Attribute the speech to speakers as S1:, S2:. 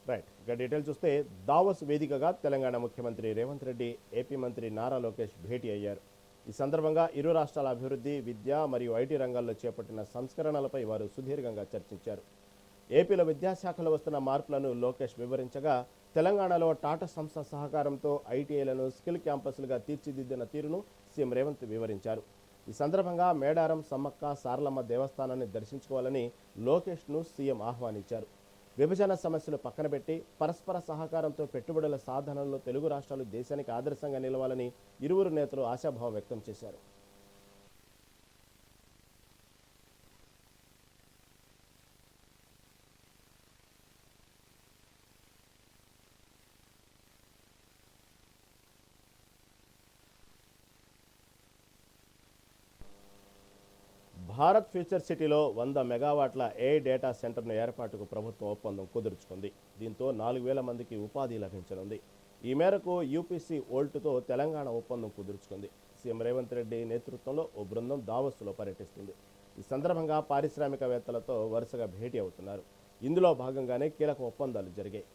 S1: Right. ఇక detail చూస్తే Davos వేదికగా తెలంగాణ ముఖ్యమంత్రి రేవంత్ రెడ్డి, ఏపీ మంత్రి నారా లోకేష్ భేటీ అయ్యారు. ఈ సందర్భంగా ఇరు రాష్ట్రాల అభివృద్ధి, విద్య మరియు ఐటీ రంగాల్లో చేపట్టిన సంస్కరణలపై వారు సుదీర్ఘంగా చర్చించారు. ఏపీలో విద్యాశాఖలో వస్తున్న మార్పులను లోకేష్ వివరించగా, తెలంగాణలో టాటా సంస్థ సహకారంతో ఐటీఐలను స్కిల్ క్యాంపస్లుగా తీర్చిదిద్దిన తీరును సీఎం రేవంత్ వివరించారు. ఈ సందర్భంగా మేడారం, సమ్మక్క సారలమ్మ దేవస్థానాన్ని దర్శించుకోవాలని లోకేష్ను సీఎం ఆహ్వానించారు. విభజన సమస్యలు పక్కన పెట్టి పరస్పర సహకారంతో పెట్టుబడుల సాధనలో తెలుగు రాష్ట్రాలు దేశానికి ఆదర్శంగా నిలవాలని ఇరువురు నేతలు ఆశాభావం వ్యక్తం చేశారు. భారత్ ఫ్యూచర్ సిటీలో 100 మెగావాట్ల ఏఐ డేటా సెంటర్ను ఏర్పాటుకు ప్రభుత్వం ఒప్పందం కుదుర్చుకుంది. దీంతో 4,000 మందికి ఉపాధి లభించనుంది. ఈ మేరకు యూపీసీ ఓల్ట్తో తెలంగాణ ఒప్పందం కుదుర్చుకుంది. సీఎం రేవంత్ రెడ్డి నేతృత్వంలో ఓ బృందం దావోస్లో పర్యటిస్తుంది. ఈ సందర్భంగా పారిశ్రామికవేత్తలతో వరుసగా భేటీ అవుతున్నారు. ఇందులో భాగంగానే కీలక ఒప్పందాలు జరిగాయి.